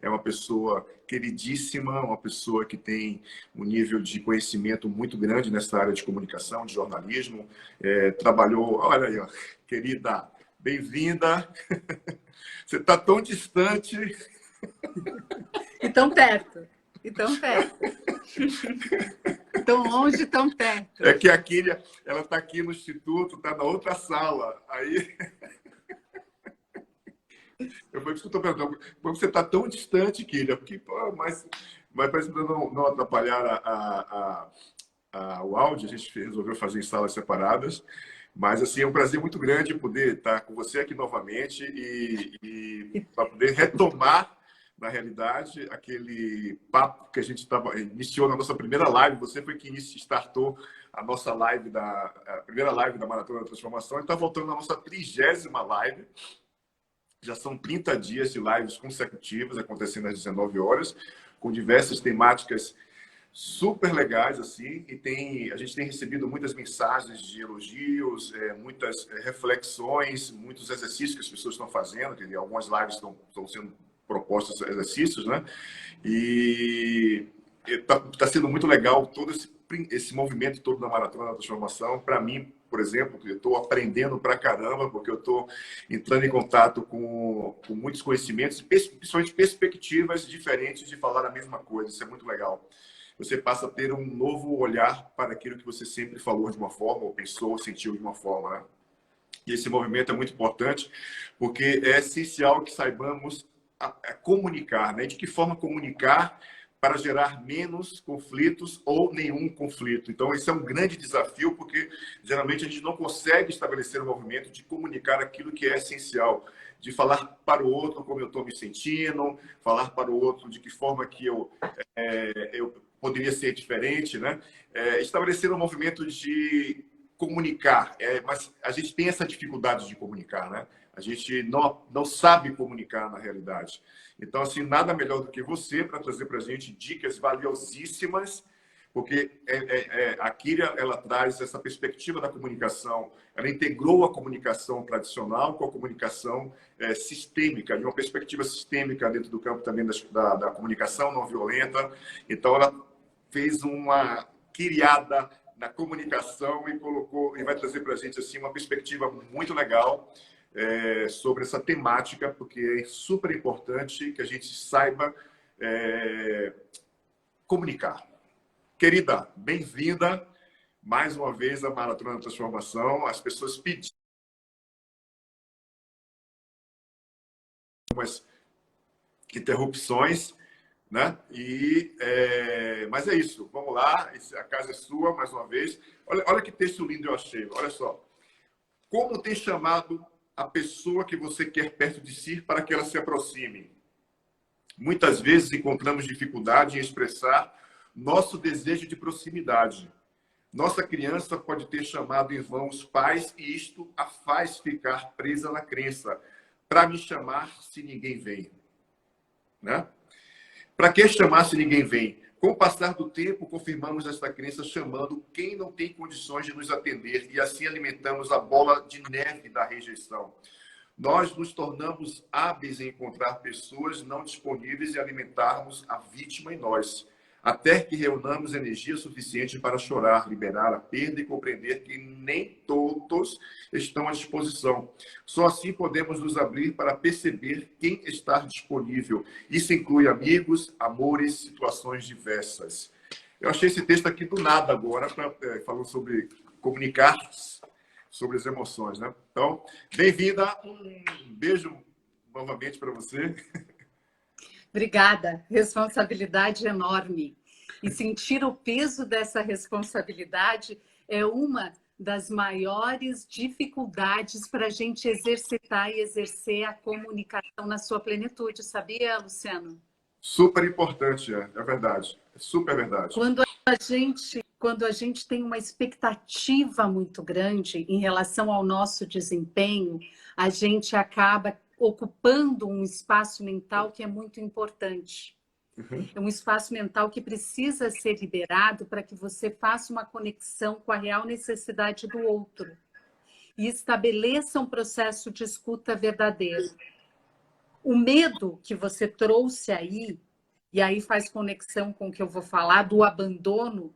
é uma pessoa queridíssima, uma pessoa que tem um nível de conhecimento muito grande nessa área de comunicação, de jornalismo. Trabalhou, olha aí, ó, querida, bem-vinda. Você está tão distante. E tão perto. E tão perto. Tão longe, tão perto. É que a Kíria, ela está aqui no Instituto, está na outra sala. Aí eu falei, estou perguntando, por que você está tão distante, Kíria? Porque, pô, mas para não atrapalhar o áudio, a gente resolveu fazer em salas separadas. Mas, assim, é um prazer muito grande poder estar com você aqui novamente e para poder retomar, na realidade, aquele papo que a gente iniciou na nossa primeira live. Você foi quem startou a nossa live, a primeira live da Maratona da Transformação, e está voltando na nossa 30ª live. Já são 30 dias de lives consecutivas, acontecendo às 19 horas, com diversas temáticas super legais, assim, e a gente tem recebido muitas mensagens de elogios, muitas reflexões, muitos exercícios que as pessoas estão fazendo, que algumas lives estão sendo propostas exercícios, né? E está sendo muito legal todo esse movimento todo da Maratona da Transformação. Para mim, por exemplo, eu estou aprendendo pra caramba, porque eu estou entrando em contato com muitos conhecimentos, principalmente perspectivas diferentes de falar a mesma coisa. Isso é muito legal. Você passa a ter um novo olhar para aquilo que você sempre falou de uma forma, ou pensou, ou sentiu de uma forma, né? E esse movimento é muito importante, porque é essencial que saibamos a comunicar, né? De que forma comunicar para gerar menos conflitos ou nenhum conflito. Então, esse é um grande desafio, porque geralmente a gente não consegue estabelecer um movimento de comunicar aquilo que é essencial, de falar para o outro como eu estou me sentindo, falar para o outro de que forma que eu poderia ser diferente, né? Estabelecer um movimento de comunicar, mas a gente tem essa dificuldade de comunicar, né? A gente não sabe comunicar na realidade. Então, assim, nada melhor do que você para trazer para a gente dicas valiosíssimas, porque a Kíria, ela traz essa perspectiva da comunicação, ela integrou a comunicação tradicional com a comunicação sistêmica, de uma perspectiva sistêmica dentro do campo também da comunicação não violenta. Então, ela fez uma criada na comunicação e vai trazer para a gente assim, uma perspectiva muito legal sobre essa temática, porque é super importante que a gente saiba comunicar. Querida, bem-vinda mais uma vez à Maratona da Transformação. As pessoas pediram algumas interrupções, né? Mas é isso, vamos lá, a casa é sua, mais uma vez. Olha que texto lindo eu achei, olha só. Como tem chamado a pessoa que você quer perto de si para que ela se aproxime? Muitas vezes encontramos dificuldade em expressar nosso desejo de proximidade. Nossa criança pode ter chamado em vão os pais e isto a faz ficar presa na crença. Para me chamar se ninguém vem, né? Para que chamar se ninguém vem? Com o passar do tempo, confirmamos esta crença chamando quem não tem condições de nos atender e assim alimentamos a bola de neve da rejeição. Nós nos tornamos hábeis em encontrar pessoas não disponíveis e alimentarmos a vítima em nós, até que reunamos energia suficiente para chorar, liberar a perda e compreender que nem todos estão à disposição. Só assim podemos nos abrir para perceber quem está disponível. Isso inclui amigos, amores, situações diversas. Eu achei esse texto aqui do nada agora, falando sobre comunicar sobre as emoções, né? Então, bem-vinda, um beijo novamente para você. Obrigada, responsabilidade enorme. E sentir o peso dessa responsabilidade é uma das maiores dificuldades para a gente exercitar e exercer a comunicação na sua plenitude, sabia, Luciano? Super importante, é verdade. É super verdade. Quando a gente tem uma expectativa muito grande em relação ao nosso desempenho, a gente acaba ocupando um espaço mental que é muito importante. É um espaço mental que precisa ser liberado para que você faça uma conexão com a real necessidade do outro e estabeleça um processo de escuta verdadeiro. O medo que você trouxe aí, e aí faz conexão com o que eu vou falar, do abandono,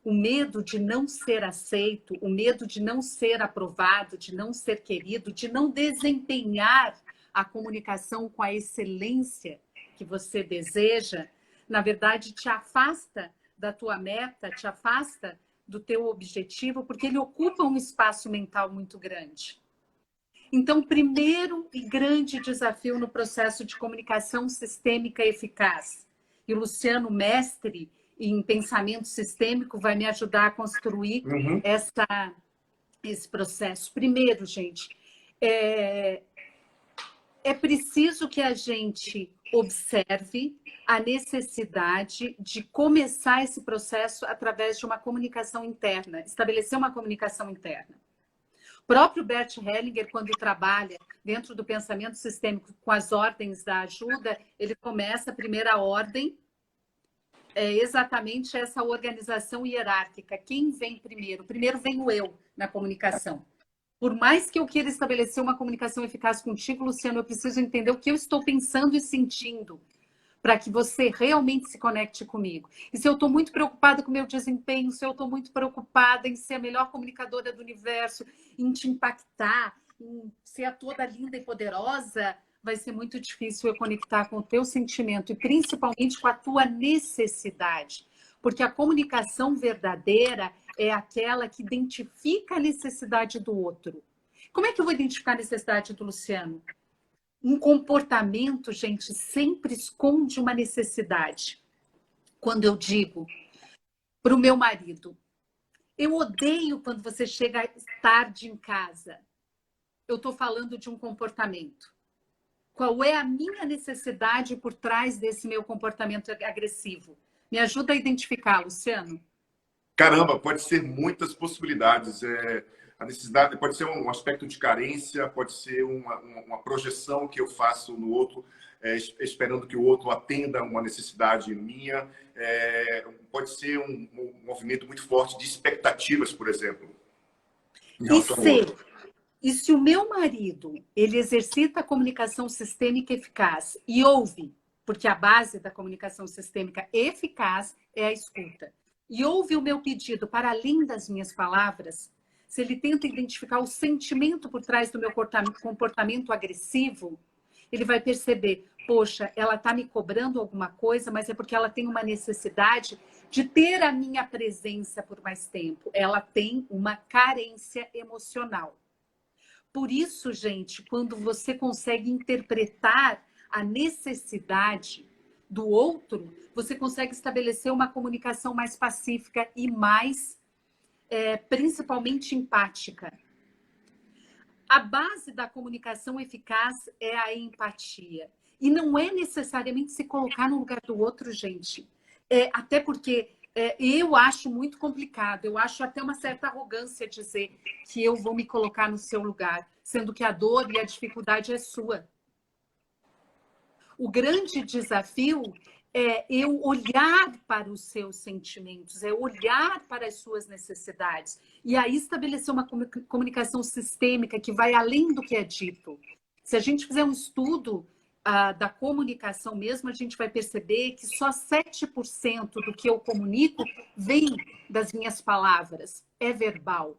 o medo de não ser aceito, o medo de não ser aprovado, de não ser querido, de não desempenhar a comunicação com a excelência que você deseja, na verdade, te afasta da tua meta, te afasta do teu objetivo, porque ele ocupa um espaço mental muito grande. Então, o primeiro e grande desafio no processo de comunicação sistêmica eficaz, e o Luciano, mestre em pensamento sistêmico, vai me ajudar a construir esse processo. Primeiro, gente, é preciso que a gente observe a necessidade de começar esse processo através de uma comunicação interna, estabelecer uma comunicação interna. O próprio Bert Hellinger, quando trabalha dentro do pensamento sistêmico com as ordens da ajuda, ele começa a primeira ordem, é exatamente essa organização hierárquica. Quem vem primeiro? Primeiro vem o eu na comunicação. Por mais que eu queira estabelecer uma comunicação eficaz contigo, Luciano, eu preciso entender o que eu estou pensando e sentindo para que você realmente se conecte comigo. E se eu estou muito preocupada com o meu desempenho, se eu estou muito preocupada em ser a melhor comunicadora do universo, em te impactar, em ser a toda linda e poderosa, vai ser muito difícil eu conectar com o teu sentimento e principalmente com a tua necessidade. Porque a comunicação verdadeira é aquela que identifica a necessidade do outro. Como é que eu vou identificar a necessidade do Luciano? Um comportamento, gente, sempre esconde uma necessidade. Quando eu digo para o meu marido, eu odeio quando você chega tarde em casa. Eu estou falando de um comportamento. Qual é a minha necessidade por trás desse meu comportamento agressivo? Me ajuda a identificar, Luciano. Caramba, pode ser muitas possibilidades. A necessidade pode ser um aspecto de carência, pode ser uma projeção que eu faço no outro, esperando que o outro atenda uma necessidade minha. Pode ser um movimento muito forte de expectativas, por exemplo. E se o meu marido ele exercita a comunicação sistêmica eficaz e ouve, porque a base da comunicação sistêmica eficaz é a escuta, e ouve o meu pedido para além das minhas palavras, se ele tenta identificar o sentimento por trás do meu comportamento agressivo, ele vai perceber, poxa, ela está me cobrando alguma coisa, mas é porque ela tem uma necessidade de ter a minha presença por mais tempo. Ela tem uma carência emocional. Por isso, gente, quando você consegue interpretar a necessidade do outro, você consegue estabelecer uma comunicação mais pacífica e mais, principalmente, empática. A base da comunicação eficaz é a empatia. E não é necessariamente se colocar no lugar do outro, gente. Até porque eu acho muito complicado. Eu acho até uma certa arrogância dizer que eu vou me colocar no seu lugar, sendo que a dor e a dificuldade é sua. O grande desafio é eu olhar para os seus sentimentos, é olhar para as suas necessidades. E aí estabelecer uma comunicação sistêmica que vai além do que é dito. Se a gente fizer um estudo da comunicação mesmo, a gente vai perceber que só 7% do que eu comunico vem das minhas palavras, é verbal.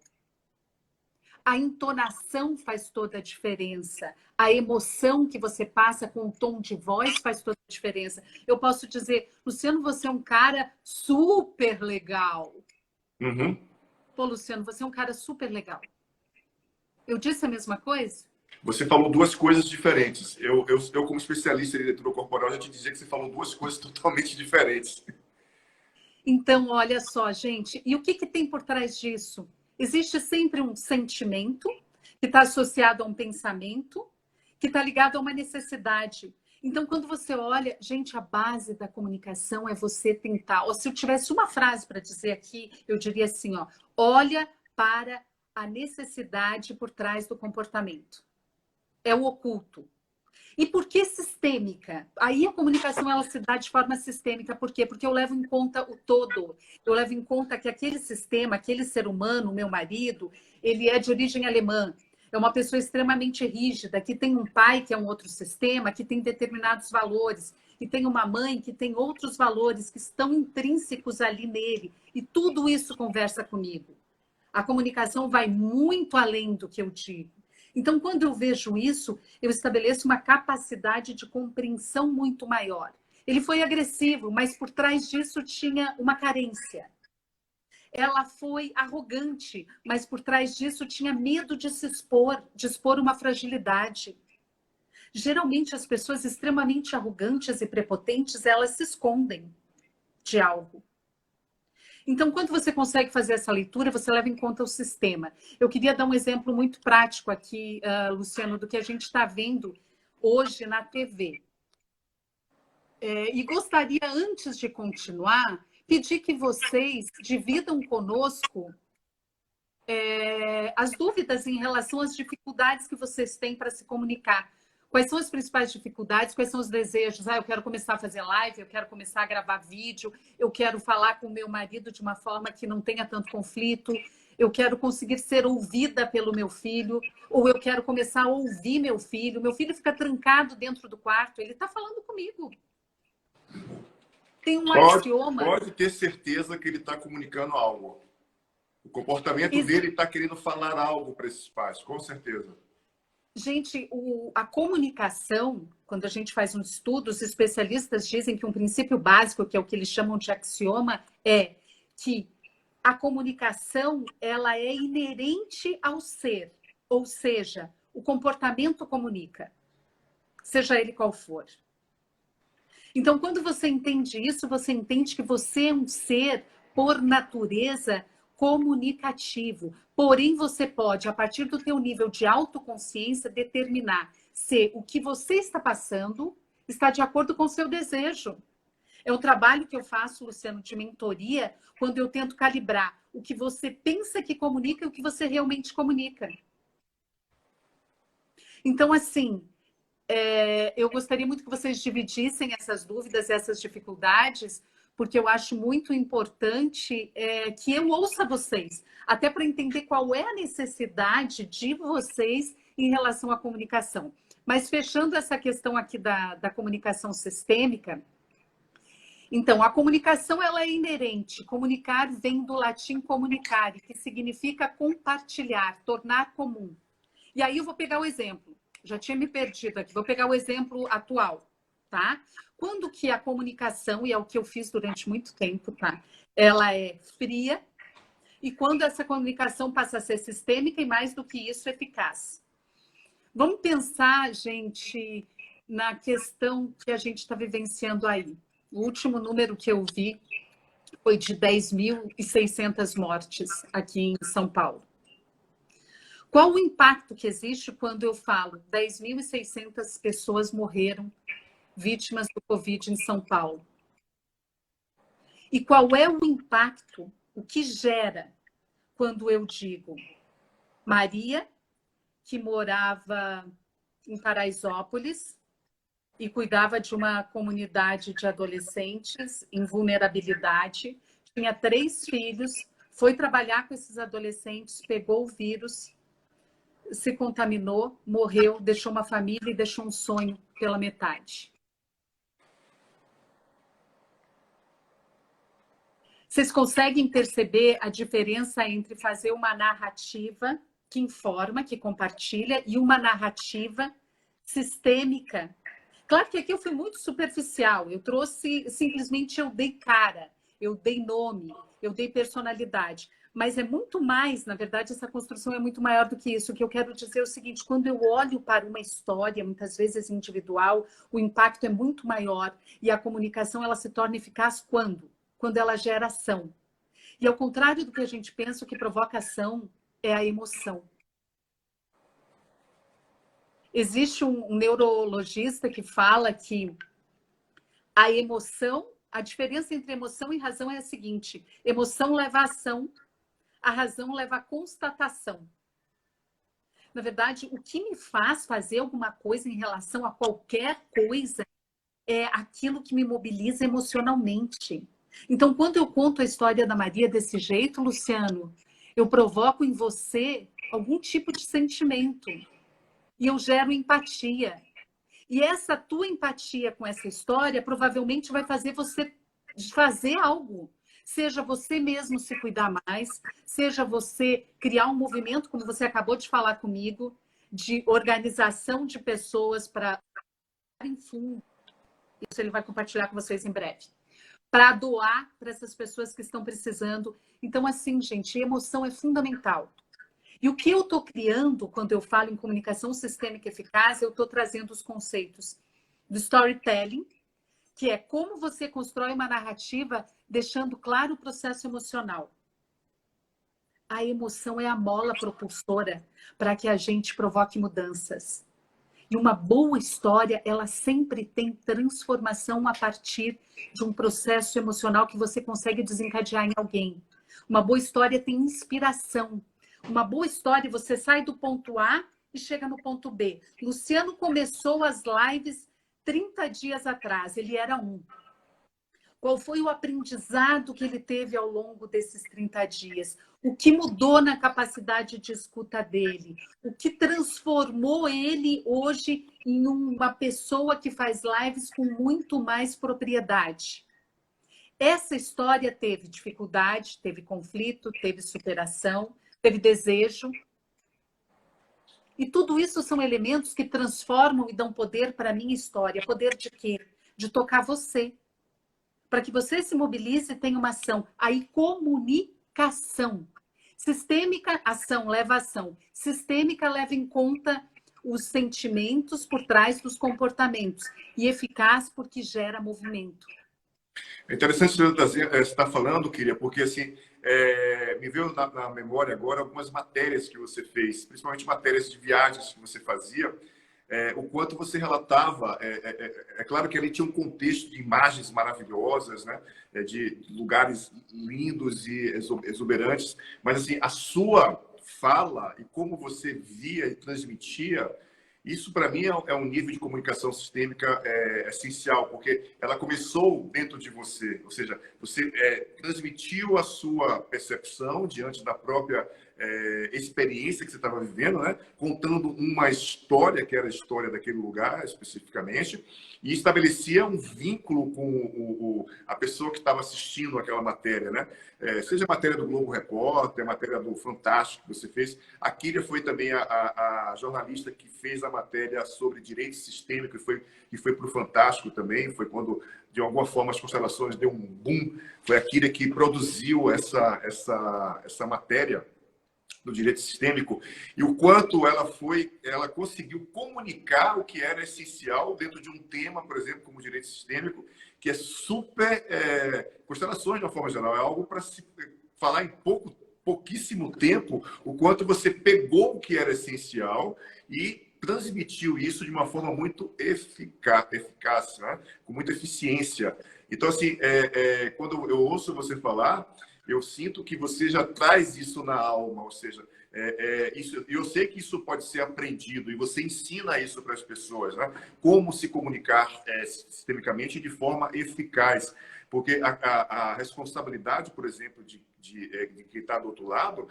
A entonação faz toda a diferença. A emoção que você passa com o tom de voz faz toda a diferença. Eu posso dizer, Luciano, você é um cara super legal. Pô, Luciano, você é um cara super legal. Eu disse a mesma coisa? Você falou duas coisas diferentes. Eu como especialista em leitura corporal, já te dizia que você falou duas coisas totalmente diferentes. Então, olha só, gente. E o que tem por trás disso? Existe sempre um sentimento que está associado a um pensamento, que está ligado a uma necessidade. Então, quando você olha, gente, a base da comunicação é você tentar. Ou se eu tivesse uma frase para dizer aqui, eu diria assim, ó, olha para a necessidade por trás do comportamento. É o oculto. E por que sistêmica? Aí a comunicação ela se dá de forma sistêmica. Por quê? Porque eu levo em conta o todo. Eu levo em conta que aquele sistema, aquele ser humano, meu marido, ele é de origem alemã. é uma pessoa extremamente rígida, que tem um pai que é um outro sistema, que tem determinados valores, e tem uma mãe que tem outros valores que estão intrínsecos ali nele, e tudo isso conversa comigo. A comunicação vai muito além do que eu digo. Então, quando eu vejo isso, eu estabeleço uma capacidade de compreensão muito maior. Ele foi agressivo, mas por trás disso tinha uma carência. Ela foi arrogante, mas por trás disso tinha medo de se expor, de expor uma fragilidade. Geralmente, as pessoas extremamente arrogantes e prepotentes, elas se escondem de algo. Então, quando você consegue fazer essa leitura, você leva em conta o sistema. Eu queria dar um exemplo muito prático aqui, Luciano, do que a gente está vendo hoje na TV. E gostaria, antes de continuar, pedir que vocês dividam conosco as dúvidas em relação às dificuldades que vocês têm para se comunicar. Quais são as principais dificuldades? Quais são os desejos? Eu quero começar a fazer live, eu quero começar a gravar vídeo, eu quero falar com o meu marido de uma forma que não tenha tanto conflito, eu quero conseguir ser ouvida pelo meu filho, ou eu quero começar a ouvir meu filho fica trancado dentro do quarto, ele está falando comigo. Tem um axioma... Pode ter certeza que ele está comunicando algo. O comportamento dele está querendo falar algo para esses pais, com certeza. Gente, a comunicação, quando a gente faz um estudo, os especialistas dizem que um princípio básico, que é o que eles chamam de axioma, é que a comunicação ela é inerente ao ser, ou seja, o comportamento comunica, seja ele qual for. Então, quando você entende isso, você entende que você é um ser, por natureza, comunicativo. Porém, você pode, a partir do teu nível de autoconsciência, determinar se o que você está passando está de acordo com o seu desejo. É um trabalho que eu faço, Luciano, de mentoria, quando eu tento calibrar o que você pensa que comunica e o que você realmente comunica. Então, assim, eu gostaria muito que vocês dividissem essas dúvidas, essas dificuldades, porque eu acho muito importante que eu ouça vocês, até para entender qual é a necessidade de vocês em relação à comunicação. Mas fechando essa questão aqui da comunicação sistêmica, então, a comunicação ela é inerente. Comunicar vem do latim comunicare, que significa compartilhar, tornar comum. E aí eu vou pegar o exemplo. Já tinha me perdido aqui. Vou pegar o exemplo atual, tá? Quando que a comunicação, e é o que eu fiz durante muito tempo, tá? Ela é fria, e quando essa comunicação passa a ser sistêmica e, mais do que isso, eficaz. Vamos pensar, gente, na questão que a gente está vivenciando aí. O último número que eu vi foi de 10.600 mortes aqui em São Paulo. Qual o impacto que existe quando eu falo 10.600 pessoas morreram vítimas do Covid em São Paulo? E qual é o impacto, o que gera quando eu digo Maria, que morava em Paraisópolis e cuidava de uma comunidade de adolescentes em vulnerabilidade, tinha 3 filhos, foi trabalhar com esses adolescentes, pegou o vírus, se contaminou, morreu, deixou uma família e deixou um sonho pela metade. Vocês conseguem perceber a diferença entre fazer uma narrativa que informa, que compartilha, e uma narrativa sistêmica? Claro que aqui eu fui muito superficial, eu trouxe, simplesmente eu dei cara, eu dei nome, eu dei personalidade. Mas é muito mais, na verdade, essa construção é muito maior do que isso. O que eu quero dizer é o seguinte, quando eu olho para uma história, muitas vezes individual, o impacto é muito maior e a comunicação ela se torna eficaz quando? Quando ela gera ação. E ao contrário do que a gente pensa, o que provoca ação é a emoção. Existe um neurologista que fala que a emoção, a diferença entre emoção e razão é a seguinte, emoção leva a ação, a razão leva à constatação. Na verdade, o que me faz fazer alguma coisa em relação a qualquer coisa é aquilo que me mobiliza emocionalmente. Então, quando eu conto a história da Maria desse jeito, Luciano, Eu provoco em você algum tipo de sentimento. E eu gero empatia. E essa tua empatia com essa história provavelmente vai fazer você fazer algo. Seja você mesmo se cuidar mais, seja você criar um movimento, como você acabou de falar comigo, de organização de pessoas para, enfim, isso ele vai compartilhar com vocês em breve, para doar para essas pessoas que estão precisando. Então, assim, gente, emoção é fundamental. E o que eu estou criando quando eu falo em comunicação sistêmica eficaz, eu estou trazendo os conceitos do storytelling, que é como você constrói uma narrativa deixando claro o processo emocional. A emoção é a mola propulsora para que a gente provoque mudanças. E uma boa história, ela sempre tem transformação a partir de um processo emocional que você consegue desencadear em alguém. Uma boa história tem inspiração. Uma boa história, você sai do ponto A e chega no ponto B. Luciano começou as lives 30 dias atrás, ele era um. Qual foi o aprendizado que ele teve ao longo desses 30 dias? O que mudou na capacidade de escuta dele? O que transformou ele hoje em uma pessoa que faz lives com muito mais propriedade? Essa história teve dificuldade, teve conflito, teve superação, teve desejo. E tudo isso são elementos que transformam e dão poder para a minha história. Poder de quê? De tocar você. Para que você se mobilize e tenha uma ação. Aí, comunicação. Sistêmica, ação leva a ação. Sistêmica leva em conta os sentimentos por trás dos comportamentos. E eficaz porque gera movimento. É interessante você estar falando, Kíria, porque assim, me veio na memória agora algumas matérias que você fez, principalmente matérias de viagens que você fazia, o quanto você relatava. É claro que ali tinha um contexto de imagens maravilhosas, né? De lugares lindos e exuberantes, mas assim, a sua fala e como você via e transmitia, isso, para mim, é um nível de comunicação sistêmica essencial, porque ela começou dentro de você, ou seja, você transmitiu a sua percepção diante da própria experiência que você estava vivendo, né? Contando uma história, que era a história daquele lugar especificamente, e estabelecia um vínculo com a pessoa que estava assistindo aquela matéria, né? Seja a matéria do Globo Repórter, a matéria do Fantástico que você fez. A Kíria foi também a jornalista que fez a matéria sobre direito sistêmico, que foi para o Fantástico também. Foi quando, de alguma forma, as constelações deu um boom. Foi a Kíria que produziu essa matéria do direito sistêmico, e o quanto ela conseguiu comunicar o que era essencial dentro de um tema, por exemplo, como o direito sistêmico, que é super constelações de uma forma geral, é algo para se falar em pouquíssimo tempo, o quanto você pegou o que era essencial e transmitiu isso de uma forma muito eficaz, né? Com muita eficiência. Então, assim, quando eu ouço você falar, eu sinto que você já traz isso na alma, ou seja, eu sei que isso pode ser aprendido e você ensina isso para as pessoas, né? Como se comunicar sistemicamente de forma eficaz, porque a responsabilidade, por exemplo, de quem está do outro lado,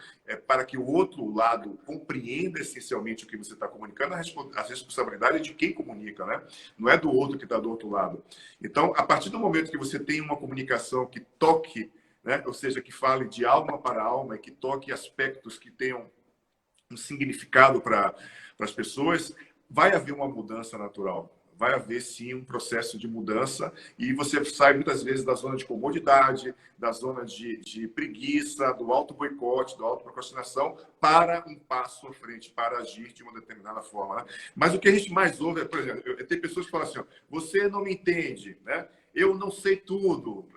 para que o outro lado compreenda essencialmente o que você está comunicando, a responsabilidade é de quem comunica, né? Não é do outro que está do outro lado. Então, a partir do momento que você tem uma comunicação que toque, né? Ou seja, que fale de alma para alma e que toque aspectos que tenham um significado para as pessoas, vai haver uma mudança natural. Vai haver, sim, um processo de mudança e você sai muitas vezes da zona de comodidade, da zona de preguiça, do auto-boicote, da auto-procrastinação, para um passo à frente, para agir de uma determinada forma, né? Mas o que a gente mais ouve é, por exemplo, tem pessoas que falam assim, ó, você não me entende, né? Eu não sei tudo.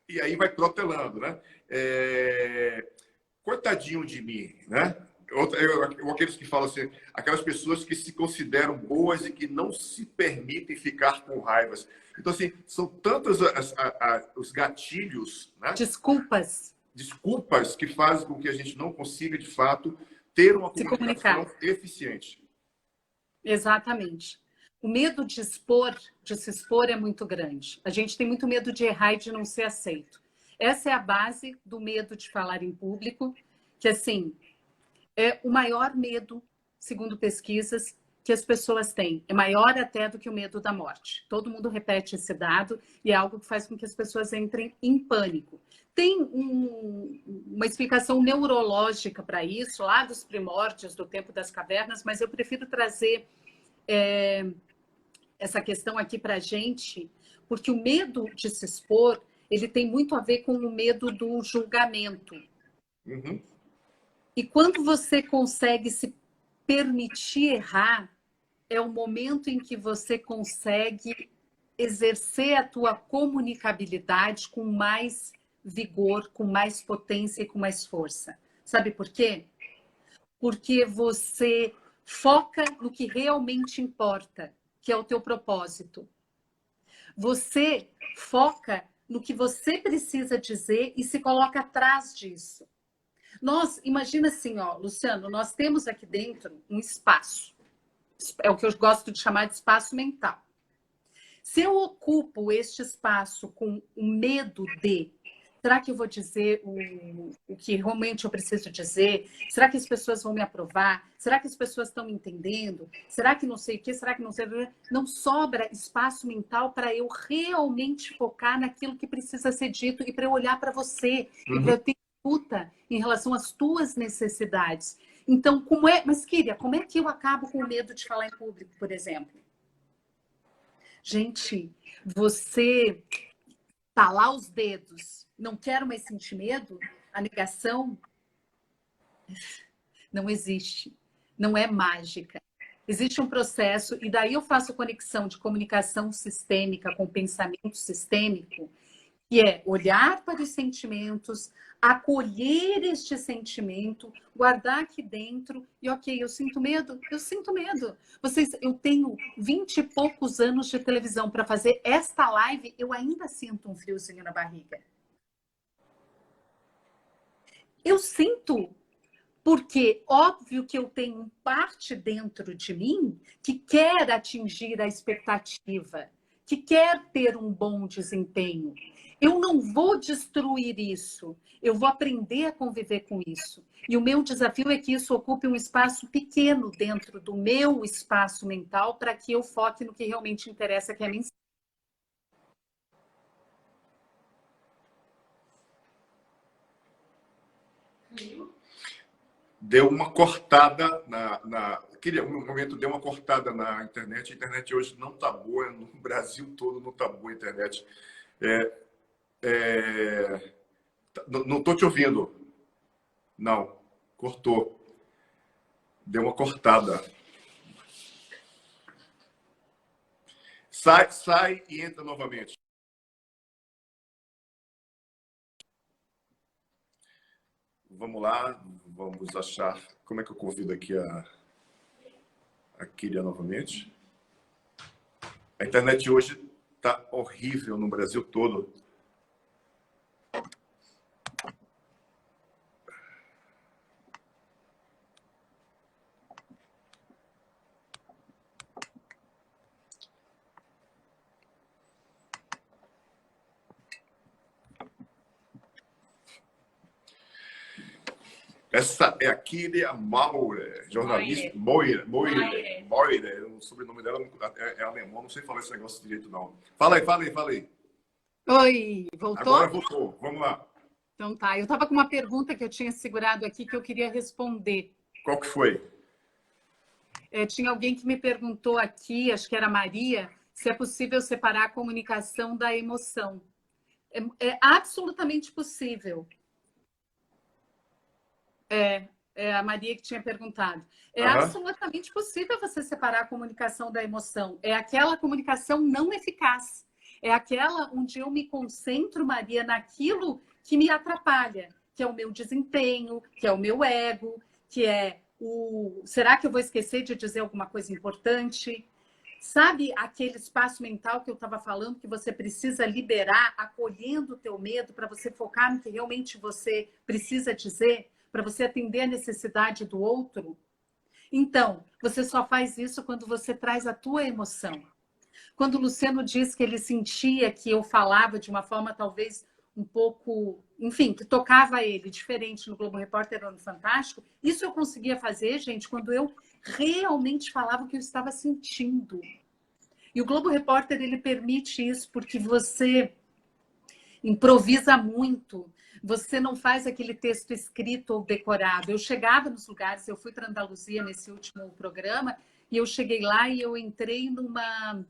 E aí vai protelando, né? Coitadinho de mim, né? Ou aqueles que falam assim, aquelas pessoas que se consideram boas e que não se permitem ficar com raivas. Então, assim, são tantos os gatilhos, né? Desculpas que fazem com que a gente não consiga, de fato, ter uma comunicação eficiente. Exatamente. O medo de se expor é muito grande. A gente tem muito medo de errar e de não ser aceito. Essa é a base do medo de falar em público, que assim, é o maior medo, segundo pesquisas, que as pessoas têm. É maior até do que o medo da morte. Todo mundo repete esse dado e é algo que faz com que as pessoas entrem em pânico. Tem uma explicação neurológica para isso, lá dos primórdios, do tempo das cavernas, mas eu prefiro trazer essa questão aqui para a gente, porque o medo de se expor, ele tem muito a ver com o medo do julgamento. Uhum. E quando você consegue se permitir errar, é o momento em que você consegue exercer a tua comunicabilidade com mais vigor, com mais potência e com mais força. Sabe por quê? Porque você foca no que realmente importa, que é o teu propósito. Você foca no que você precisa dizer e se coloca atrás disso. Imagina assim, ó, Luciano, nós temos aqui dentro um espaço. É o que eu gosto de chamar de espaço mental. Se eu ocupo este espaço com o medo de, será que eu vou dizer o que realmente eu preciso dizer? Será que as pessoas vão me aprovar? Será que as pessoas estão me entendendo? Será que não sei o quê? Será que não sei o quê? Não sobra espaço mental para eu realmente focar naquilo que precisa ser dito e para eu olhar para você e para eu ter escuta em relação às tuas necessidades. Então, mas, Kíria, como é que eu acabo com o medo de falar em público, por exemplo? Gente, você talar os dedos, não quero mais sentir medo, a negação não existe, não é mágica. Existe um processo, e daí eu faço conexão de comunicação sistêmica com pensamento sistêmico, que é olhar para os sentimentos, acolher este sentimento, guardar aqui dentro e, ok, eu sinto medo? Eu sinto medo. Eu tenho 20 e poucos anos de televisão para fazer esta live, eu ainda sinto um friozinho na barriga. Eu sinto, porque óbvio que eu tenho parte dentro de mim que quer atingir a expectativa, que quer ter um bom desempenho. Eu não vou destruir isso, eu vou aprender a conviver com isso. E o meu desafio é que isso ocupe um espaço pequeno dentro do meu espaço mental para que eu foque no que realmente interessa, que é a mensagem. Deu uma cortada um momento deu uma cortada na internet. A internet hoje não está boa, no Brasil todo não está boa a internet. Não estou te ouvindo. Não, cortou. Deu uma cortada. Sai e entra novamente. Vamos lá, vamos achar. Como é que eu convido aqui a Kíria novamente? A internet hoje está horrível no Brasil todo. Essa é a Kíria Maurer, jornalista. Moira. O sobrenome dela é alemão, não sei falar esse negócio direito, não. Fala aí. Oi, voltou? Agora voltou, vamos lá. Então tá, eu estava com uma pergunta que eu tinha segurado aqui que eu queria responder. Qual que foi? Tinha alguém que me perguntou aqui, acho que era a Maria, se é possível separar a comunicação da emoção. É absolutamente possível. É a Maria que tinha perguntado. É absolutamente possível você separar a comunicação da emoção. É aquela comunicação não eficaz. É aquela onde eu me concentro, Maria, naquilo que me atrapalha, que é o meu desempenho, que é o meu ego, que é será que eu vou esquecer de dizer alguma coisa importante? Sabe aquele espaço mental que eu estava falando, que você precisa liberar, acolhendo o teu medo, para você focar no que realmente você precisa dizer, para você atender a necessidade do outro? Então, você só faz isso quando você traz a tua emoção. Quando o Luciano disse que ele sentia que eu falava de uma forma talvez um pouco, enfim, que tocava ele, diferente no Globo Repórter ou no Fantástico, isso eu conseguia fazer, gente, quando eu realmente falava o que eu estava sentindo. E o Globo Repórter, ele permite isso porque você improvisa muito, você não faz aquele texto escrito ou decorado. Eu chegava nos lugares, eu fui para Andaluzia nesse último programa, e eu cheguei lá e eu entrei numa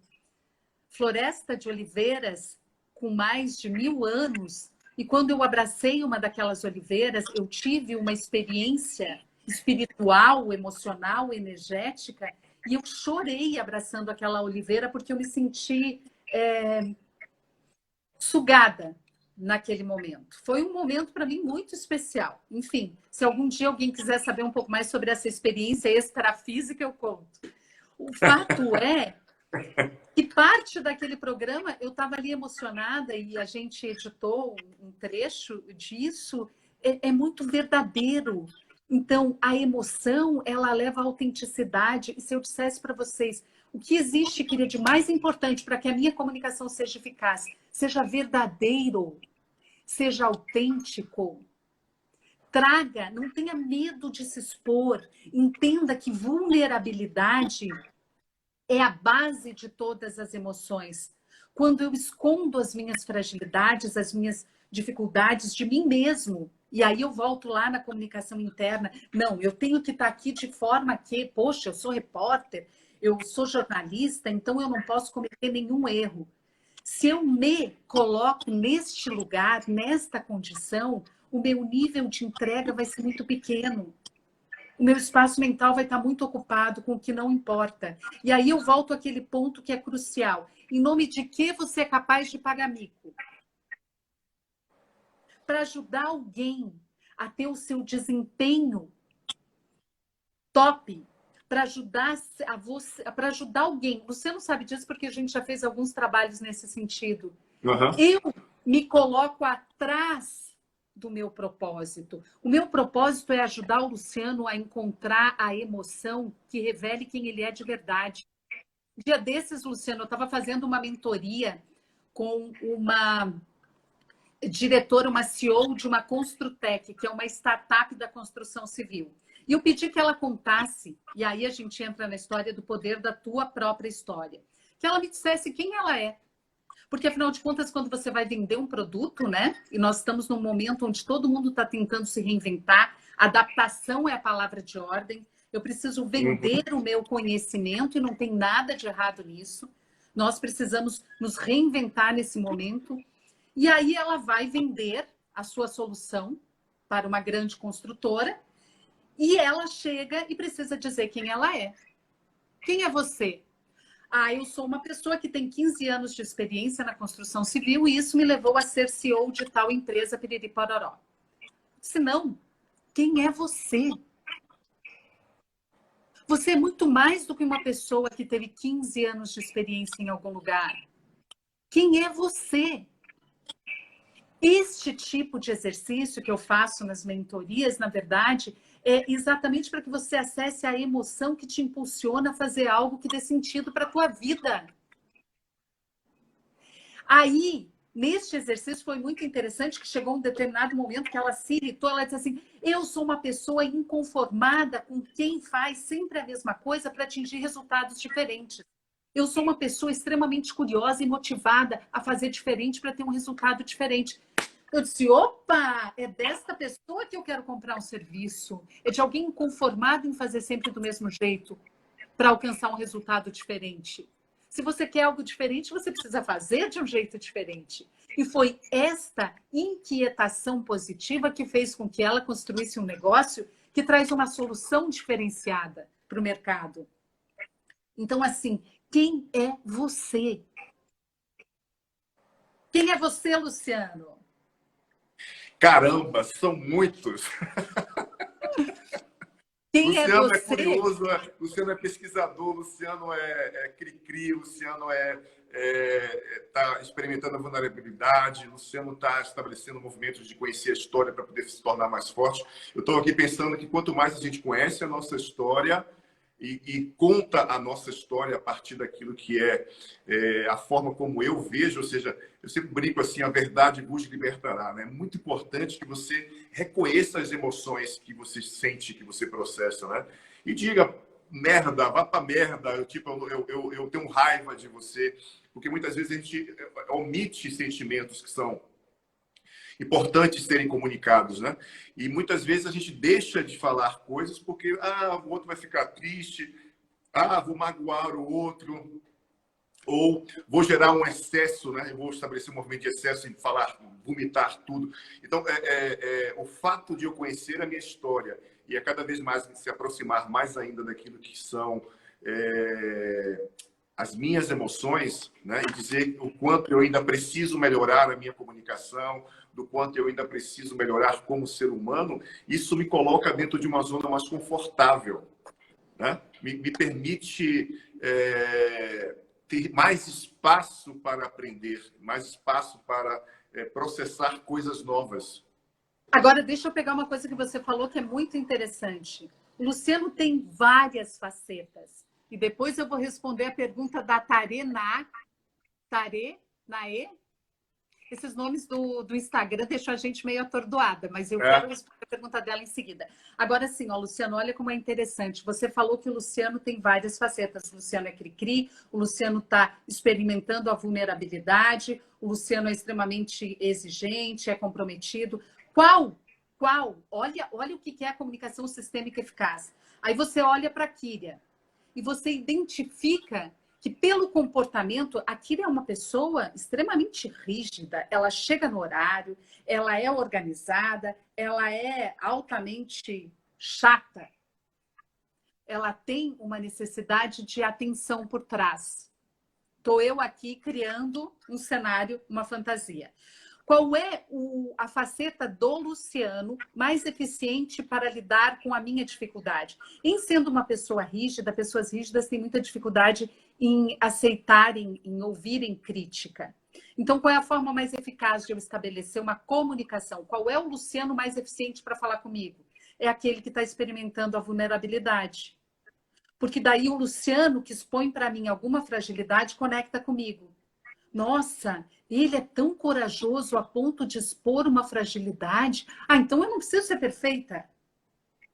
floresta de oliveiras com mais de 1000 anos, e quando eu abracei uma daquelas oliveiras, eu tive uma experiência espiritual, emocional, energética, e eu chorei abraçando aquela oliveira porque eu me senti sugada naquele momento. Foi um momento para mim muito especial. Enfim, se algum dia alguém quiser saber um pouco mais sobre essa experiência extrafísica, eu conto. O fato é que parte daquele programa eu estava ali emocionada e a gente editou um trecho disso. É muito verdadeiro. Então, a emoção, ela leva à autenticidade. E se eu dissesse para vocês o que existe, queria, de mais importante para que a minha comunicação seja eficaz, seja verdadeiro, seja autêntico, traga, não tenha medo de se expor, entenda que vulnerabilidade é a base de todas as emoções. Quando eu escondo as minhas fragilidades, as minhas dificuldades de mim mesmo, e aí eu volto lá na comunicação interna, não, eu tenho que estar aqui de forma que, poxa, eu sou repórter, eu sou jornalista, então eu não posso cometer nenhum erro. Se eu me coloco neste lugar, nesta condição, o meu nível de entrega vai ser muito pequeno. O meu espaço mental vai estar muito ocupado com o que não importa. E aí eu volto àquele ponto que é crucial. Em nome de que você é capaz de pagar mico? Para ajudar alguém a ter o seu desempenho top, para ajudar a você, para ajudar alguém. Você não sabe disso porque a gente já fez alguns trabalhos nesse sentido. Uhum. Eu me coloco atrás do meu propósito. O meu propósito é ajudar o Luciano a encontrar a emoção que revele quem ele é de verdade. Um dia desses, Luciano, eu estava fazendo uma mentoria com uma diretora, uma CEO de uma Construtec, que é uma startup da construção civil. E eu pedi que ela contasse, e aí a gente entra na história do poder da tua própria história, que ela me dissesse quem ela é. Porque, afinal de contas, quando você vai vender um produto, né? E nós estamos num momento onde todo mundo está tentando se reinventar, adaptação é a palavra de ordem. Eu preciso vender o meu conhecimento e não tem nada de errado nisso. Nós precisamos nos reinventar nesse momento. E aí ela vai vender a sua solução para uma grande construtora e ela chega e precisa dizer quem ela é. Quem é você? Ah, eu sou uma pessoa que tem 15 anos de experiência na construção civil e isso me levou a ser CEO de tal empresa, piriri pororó. Se não, quem é você? Você é muito mais do que uma pessoa que teve 15 anos de experiência em algum lugar. Quem é você? Este tipo de exercício que eu faço nas mentorias, na verdade, é exatamente para que você acesse a emoção que te impulsiona a fazer algo que dê sentido para a tua vida. Aí, neste exercício, foi muito interessante que chegou um determinado momento que ela se irritou, ela disse assim, eu sou uma pessoa inconformada com quem faz sempre a mesma coisa para atingir resultados diferentes. Eu sou uma pessoa extremamente curiosa e motivada a fazer diferente para ter um resultado diferente. Eu disse, opa, é desta pessoa que eu quero comprar um serviço. É de alguém inconformado em fazer sempre do mesmo jeito para alcançar um resultado diferente. Se você quer algo diferente, você precisa fazer de um jeito diferente. E foi esta inquietação positiva que fez com que ela construísse um negócio que traz uma solução diferenciada para o mercado. Então, assim, quem é você? Quem é você, Luciano? Caramba, são muitos. Quem Luciano é é curioso, Luciano é pesquisador, Luciano é cri-cri, Luciano está experimentando a vulnerabilidade, Luciano está estabelecendo movimentos de conhecer a história para poder se tornar mais forte. Eu estou aqui pensando que quanto mais a gente conhece a nossa história, e conta a nossa história a partir daquilo que a forma como eu vejo, ou seja, eu sempre brinco assim, a verdade vos libertará, né? É muito importante que você reconheça as emoções que você sente, que você processa, né? E diga, merda, vá pra merda, eu tenho raiva de você, porque muitas vezes a gente omite sentimentos que são importantes serem comunicados, né? E muitas vezes a gente deixa de falar coisas porque o outro vai ficar triste, vou magoar o outro, ou vou gerar um excesso, né? Eu vou estabelecer um movimento de excesso em falar, vomitar tudo. Então, o fato de eu conhecer a minha história e a cada vez mais se aproximar mais ainda daquilo que são as minhas emoções, né? E dizer o quanto eu ainda preciso melhorar a minha comunicação, do quanto eu ainda preciso melhorar como ser humano, isso me coloca dentro de uma zona mais confortável, né? Me permite ter mais espaço para aprender, mais espaço para processar coisas novas. Agora, deixa eu pegar uma coisa que você falou que é muito interessante. O Luciano tem várias facetas. E depois eu vou responder a pergunta da Tare Nae. Esses nomes do Instagram deixam a gente meio atordoada, mas eu quero responder a pergunta dela em seguida. Agora sim, Luciano, olha como é interessante. Você falou que o Luciano tem várias facetas. O Luciano é cri-cri, o Luciano está experimentando a vulnerabilidade, o Luciano é extremamente exigente, é comprometido. Qual? Olha o que é a comunicação sistêmica eficaz. Aí você olha para a Kíria e você identifica que pelo comportamento, a Kíria é uma pessoa extremamente rígida, ela chega no horário, ela é organizada, ela é altamente chata, ela tem uma necessidade de atenção por trás. Estou eu aqui criando um cenário, uma fantasia. Qual é a faceta do Luciano mais eficiente para lidar com a minha dificuldade? Em sendo uma pessoa rígida, pessoas rígidas têm muita dificuldade em aceitarem, em ouvirem crítica. Então, qual é a forma mais eficaz de eu estabelecer uma comunicação? Qual é o Luciano mais eficiente para falar comigo? É aquele que está experimentando a vulnerabilidade. Porque daí o Luciano, que expõe para mim alguma fragilidade, conecta comigo. Nossa, ele é tão corajoso a ponto de expor uma fragilidade. Então eu não preciso ser perfeita.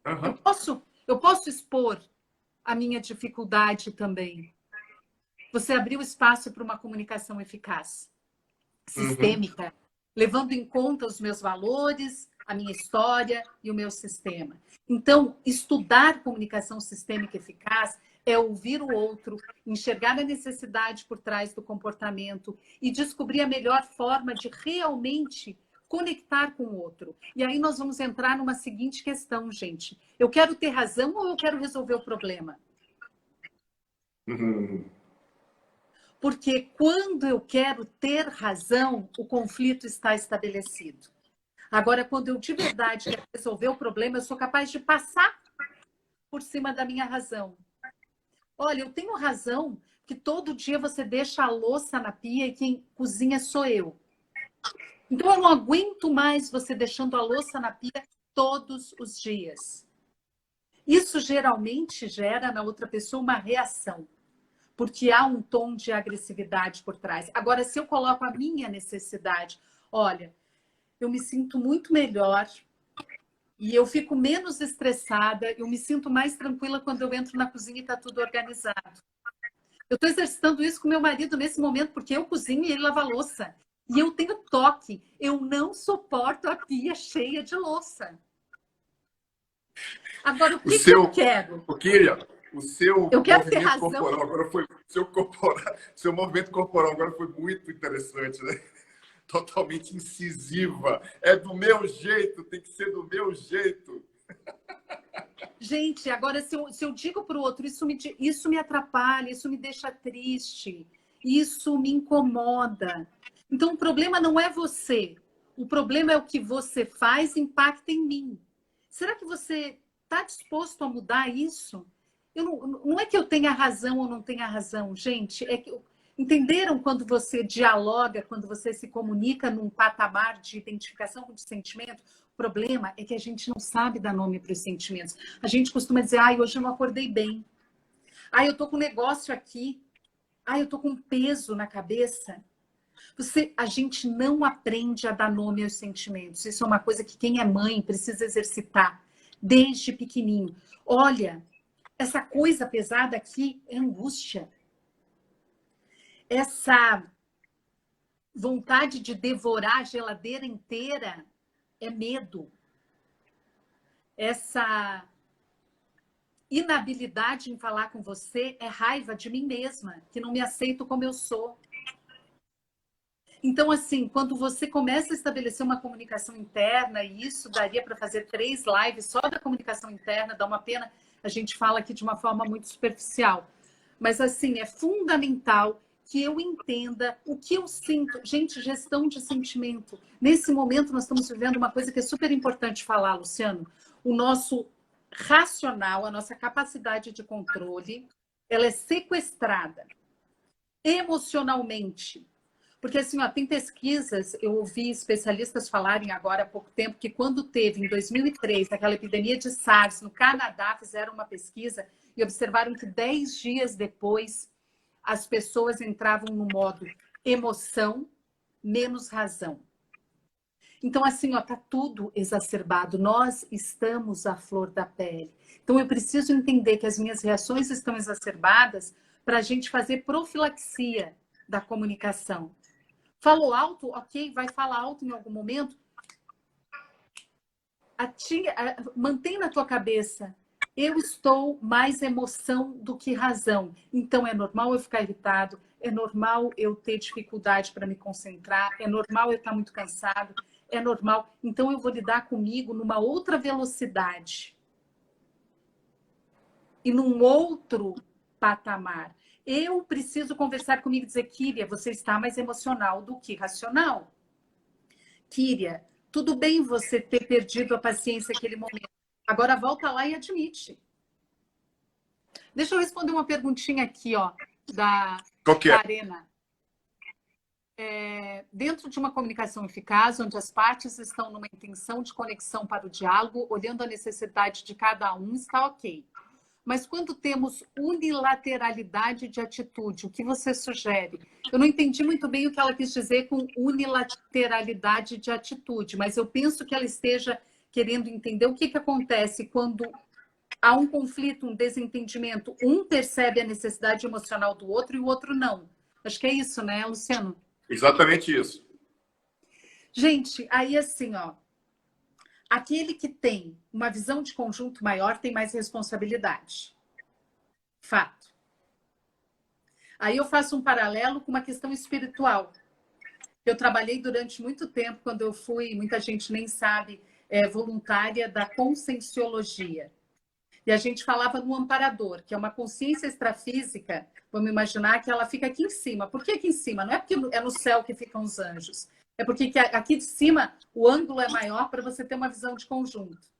Uhum. Eu posso expor a minha dificuldade também. Você abriu espaço para uma comunicação eficaz, sistêmica, levando em conta os meus valores, a minha história e o meu sistema. Então, estudar comunicação sistêmica eficaz é ouvir o outro, enxergar a necessidade por trás do comportamento e descobrir a melhor forma de realmente conectar com o outro. E aí nós vamos entrar numa seguinte questão, gente. Eu quero ter razão ou eu quero resolver o problema? Porque quando eu quero ter razão, o conflito está estabelecido. Agora, quando eu de verdade quero resolver o problema, eu sou capaz de passar por cima da minha razão. Olha, eu tenho razão que todo dia você deixa a louça na pia e quem cozinha sou eu. Então, eu não aguento mais você deixando a louça na pia todos os dias. Isso geralmente gera na outra pessoa uma reação, porque há um tom de agressividade por trás. Agora, se eu coloco a minha necessidade, olha, eu me sinto muito melhor e eu fico menos estressada, eu me sinto mais tranquila quando eu entro na cozinha e está tudo organizado. Eu estou exercitando isso com meu marido nesse momento, porque eu cozinho e ele lava a louça. E eu tenho toque. Eu não suporto a pia cheia de louça. Agora, o que eu quero? Kíria, o seu eu quero ter movimento razão. Corporal agora foi seu movimento corporal agora foi muito interessante, né? Totalmente incisiva. É do meu jeito, tem que ser do meu jeito. Gente, agora se eu digo para o outro, isso me atrapalha, isso me deixa triste, isso me incomoda. Então, o problema não é você. O problema é o que você faz impacta em mim. Será que você está disposto a mudar isso? Não é que eu tenha razão ou não tenha razão, gente. É que entenderam quando você dialoga, quando você se comunica num patamar de identificação de sentimento? O problema é que a gente não sabe dar nome para os sentimentos. A gente costuma dizer, hoje eu não acordei bem. Ah, eu tô com um negócio aqui. Ah, eu tô com um peso na cabeça. A gente não aprende a dar nome aos sentimentos. Isso é uma coisa que quem é mãe precisa exercitar desde pequenininho. Olha, essa coisa pesada aqui é angústia. Essa vontade de devorar a geladeira inteira é medo. Essa inabilidade em falar com você é raiva de mim mesma, que não me aceito como eu sou. Então, assim, quando você começa a estabelecer uma comunicação interna, e isso daria para fazer 3 lives só da comunicação interna, dá uma pena, a gente fala aqui de uma forma muito superficial. Mas, assim, é fundamental que eu entenda o que eu sinto. Gente, gestão de sentimento. Nesse momento, nós estamos vivendo uma coisa que é super importante falar, Luciano. O nosso racional, a nossa capacidade de controle, ela é sequestrada emocionalmente. Porque, assim, ó, tem pesquisas, eu ouvi especialistas falarem agora há pouco tempo que quando teve, em 2003, aquela epidemia de SARS no Canadá, fizeram uma pesquisa e observaram que 10 dias depois as pessoas entravam no modo emoção menos razão. Então, assim, ó, tá tudo exacerbado. Nós estamos à flor da pele. Então, eu preciso entender que as minhas reações estão exacerbadas para a gente fazer profilaxia da comunicação. Falou alto, ok, vai falar alto em algum momento. Mantém na tua cabeça, eu estou mais emoção do que razão. Então é normal eu ficar irritado, é normal eu ter dificuldade para me concentrar, é normal eu estar muito cansado, é normal. Então eu vou lidar comigo numa outra velocidade e num outro patamar. Eu preciso conversar comigo e dizer, Kíria, você está mais emocional do que racional. Kíria, tudo bem você ter perdido a paciência naquele momento. Agora volta lá e admite. Deixa eu responder uma perguntinha aqui, ó, da Arena. Dentro de uma comunicação eficaz, onde as partes estão numa intenção de conexão para o diálogo, olhando a necessidade de cada um, está ok. Mas quando temos unilateralidade de atitude, o que você sugere? Eu não entendi muito bem o que ela quis dizer com unilateralidade de atitude, mas eu penso que ela esteja querendo entender o que acontece quando há um conflito, um desentendimento. Um percebe a necessidade emocional do outro e o outro não. Acho que é isso, né, Luciano? Exatamente isso. Gente, aí assim, ó. Aquele que tem uma visão de conjunto maior tem mais responsabilidade. Fato. Aí eu faço um paralelo com uma questão espiritual. Eu trabalhei durante muito tempo, quando eu fui, muita gente nem sabe, voluntária da conscienciologia. E a gente falava no amparador, que é uma consciência extrafísica, vamos imaginar que ela fica aqui em cima. Por que aqui em cima? Não é porque é no céu que ficam os anjos. É porque aqui de cima o ângulo é maior para você ter uma visão de conjunto.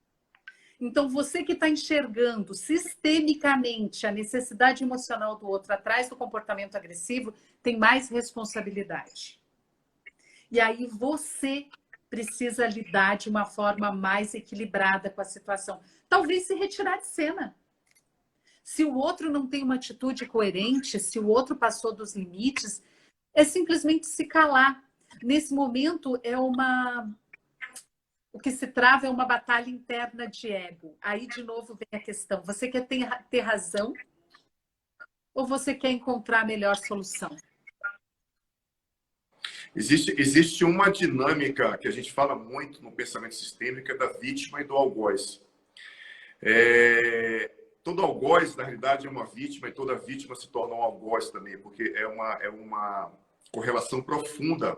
Então, você que está enxergando sistemicamente a necessidade emocional do outro atrás do comportamento agressivo, tem mais responsabilidade. E aí você precisa lidar de uma forma mais equilibrada com a situação. Talvez se retirar de cena. Se o outro não tem uma atitude coerente, se o outro passou dos limites, é simplesmente se calar. Nesse momento, o que se trava é uma batalha interna de ego. Aí, de novo, vem a questão. Você quer ter razão ou você quer encontrar a melhor solução? Existe uma dinâmica que a gente fala muito no pensamento sistêmico, é da vítima e do algoz. Todo algoz, na realidade, é uma vítima, e toda vítima se torna um algoz também, porque é uma correlação profunda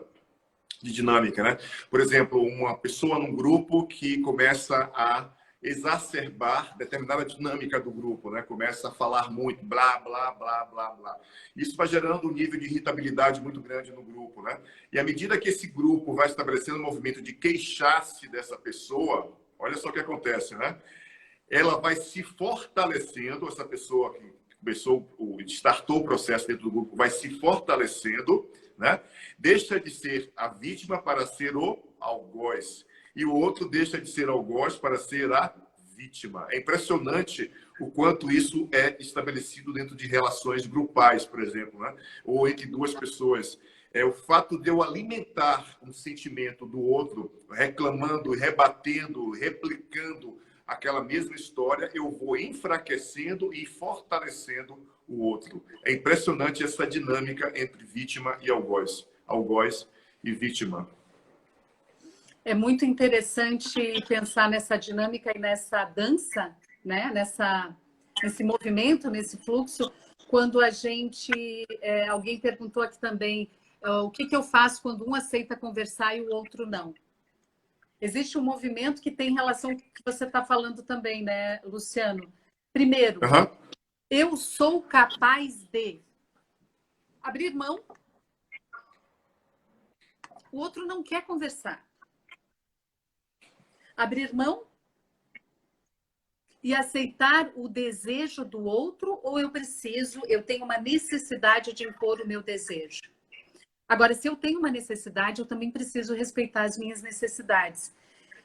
de dinâmica, né? Por exemplo, uma pessoa num grupo que começa a exacerbar determinada dinâmica do grupo, né? Começa a falar muito, blá, blá, blá, blá, blá. Isso vai gerando um nível de irritabilidade muito grande no grupo, né? E à medida que esse grupo vai estabelecendo um movimento de queixar-se dessa pessoa, olha só o que acontece, né? Ela vai se fortalecendo, essa pessoa que startou o processo dentro do grupo, vai se fortalecendo, né? Deixa de ser a vítima para ser o algoz. E o outro deixa de ser algoz para ser a vítima. É impressionante o quanto isso é estabelecido dentro de relações grupais, por exemplo, né? Ou entre duas pessoas. É o fato de eu alimentar um sentimento do outro, reclamando, rebatendo, replicando aquela mesma história, eu vou enfraquecendo e fortalecendo o outro. É impressionante essa dinâmica entre vítima e algoz. Algoz e vítima. É muito interessante pensar nessa dinâmica e nessa dança, né? Nesse movimento, nesse fluxo. Quando a gente... alguém perguntou aqui também o que eu faço quando um aceita conversar e o outro não. Existe um movimento que tem relação com o que você está falando também, né, Luciano? Primeiro, eu sou capaz de abrir mão. O outro não quer conversar. Abrir mão e aceitar o desejo do outro, ou eu tenho uma necessidade de impor o meu desejo? Agora, se eu tenho uma necessidade, eu também preciso respeitar as minhas necessidades.